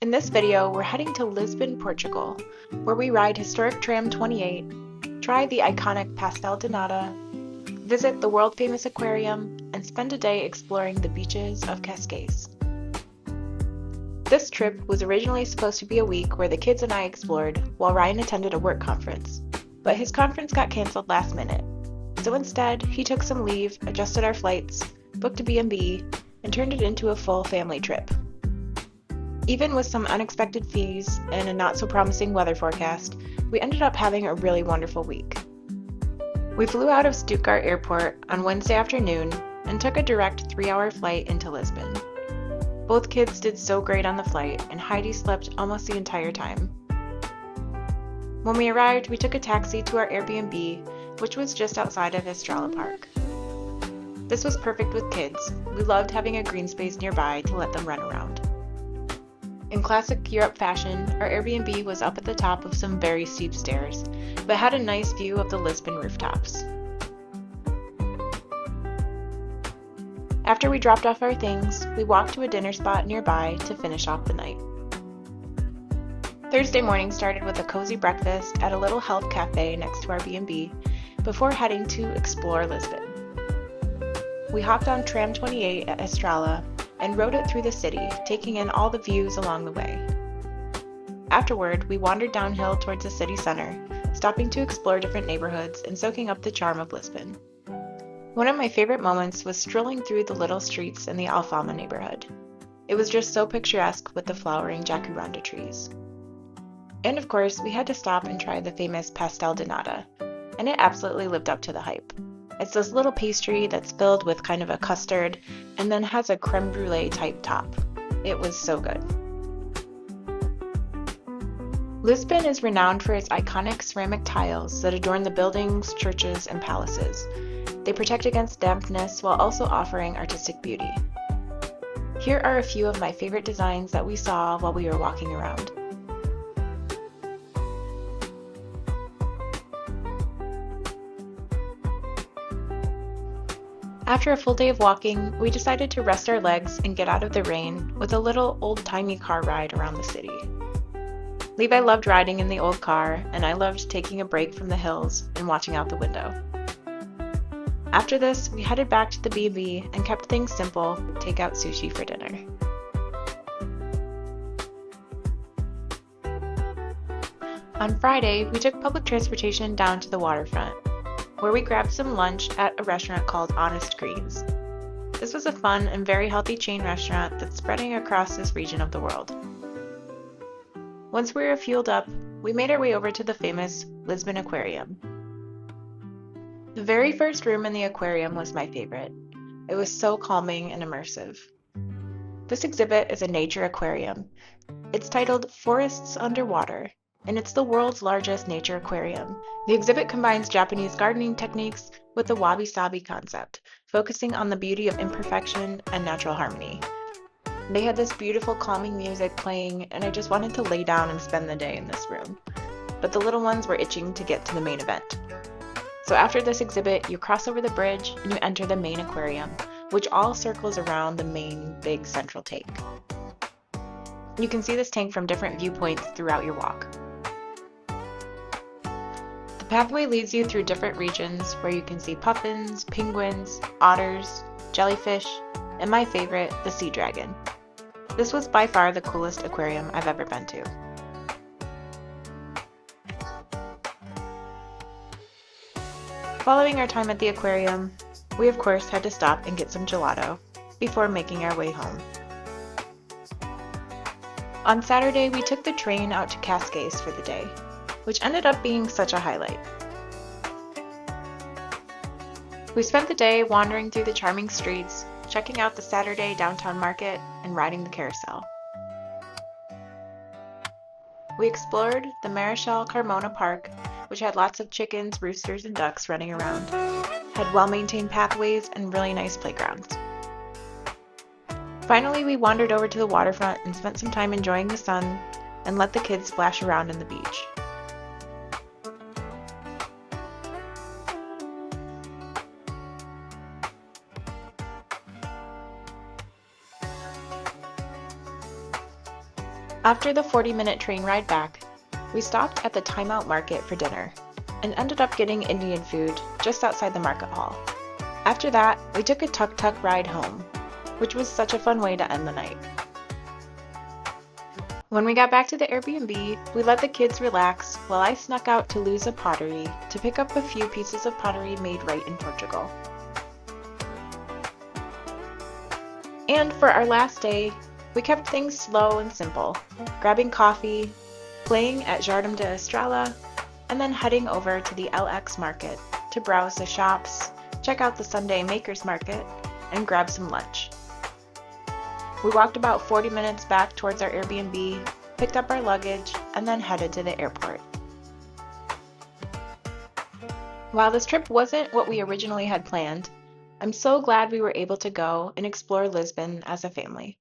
In this video, we're heading to Lisbon, Portugal, where we ride historic Tram 28, try the iconic Pastel de Nata, visit the world-famous aquarium, and spend a day exploring the beaches of Cascais. This trip was originally supposed to be a week where the kids and I explored while Ryan attended a work conference, but his conference got canceled last minute. So instead, he took some leave, adjusted our flights, booked a B&B, and turned it into a full family trip. Even with some unexpected fees and a not-so-promising weather forecast, we ended up having a really wonderful week. We flew out of Stuttgart Airport on Wednesday afternoon and took a direct 3-hour flight into Lisbon. Both kids did so great on the flight, and Heidi slept almost the entire time. When we arrived, we took a taxi to our Airbnb, which was just outside of Estrela Park. This was perfect with kids. We loved having a green space nearby to let them run around. In classic Europe fashion, our Airbnb was up at the top of some very steep stairs, but had a nice view of the Lisbon rooftops. After we dropped off our things, we walked to a dinner spot nearby to finish off the night. Thursday morning started with a cozy breakfast at a little health cafe next to our B&B before heading to explore Lisbon. We hopped on Tram 28 at Estrela and rode it through the city, taking in all the views along the way. Afterward, we wandered downhill towards the city center, stopping to explore different neighborhoods and soaking up the charm of Lisbon. One of my favorite moments was strolling through the little streets in the Alfama neighborhood. It was just so picturesque with the flowering jacaranda trees. And of course, we had to stop and try the famous Pastel de Nata, and it absolutely lived up to the hype. It's this little pastry that's filled with kind of a custard and then has a creme brulee type top. It was so good. Lisbon is renowned for its iconic ceramic tiles that adorn the buildings, churches, and palaces. They protect against dampness while also offering artistic beauty. Here are a few of my favorite designs that we saw while we were walking around. After a full day of walking, we decided to rest our legs and get out of the rain with a little old-timey car ride around the city. Levi loved riding in the old car, and I loved taking a break from the hills and watching out the window. After this, we headed back to the B&B and kept things simple, take out sushi for dinner. On Friday, we took public transportation down to the waterfront, where we grabbed some lunch at a restaurant called Honest Greens. This was a fun and very healthy chain restaurant that's spreading across this region of the world. Once we were fueled up, we made our way over to the famous Lisbon Aquarium. The very first room in the aquarium was my favorite. It was so calming and immersive. This exhibit is a nature aquarium. It's titled Forests Underwater, and it's the world's largest nature aquarium. The exhibit combines Japanese gardening techniques with the wabi-sabi concept, focusing on the beauty of imperfection and natural harmony. They had this beautiful calming music playing, and I just wanted to lay down and spend the day in this room. But the little ones were itching to get to the main event. So after this exhibit, you cross over the bridge and you enter the main aquarium, which all circles around the main big central tank. You can see this tank from different viewpoints throughout your walk. The pathway leads you through different regions where you can see puffins, penguins, otters, jellyfish, and my favorite, the sea dragon. This was by far the coolest aquarium I've ever been to. Following our time at the aquarium, we of course had to stop and get some gelato before making our way home. On Saturday, we took the train out to Cascais for the day, which ended up being such a highlight. We spent the day wandering through the charming streets, checking out the Saturday downtown market, and riding the carousel. We explored the Marechal Carmona Park, which had lots of chickens, roosters, and ducks running around, had well-maintained pathways and really nice playgrounds. Finally, we wandered over to the waterfront and spent some time enjoying the sun and let the kids splash around in the beach. After the 40-minute train ride back, we stopped at the Time Out Market for dinner and ended up getting Indian food just outside the market hall. After that, we took a tuk-tuk ride home, which was such a fun way to end the night. When we got back to the Airbnb, we let the kids relax while I snuck out to Lusa Pottery to pick up a few pieces of pottery made right in Portugal. And for our last day, we kept things slow and simple, grabbing coffee, playing at Jardim de Estrela, and then heading over to the LX Market to browse the shops, check out the Sunday Makers Market, and grab some lunch. We walked about 40 minutes back towards our Airbnb, picked up our luggage, and then headed to the airport. While this trip wasn't what we originally had planned, I'm so glad we were able to go and explore Lisbon as a family.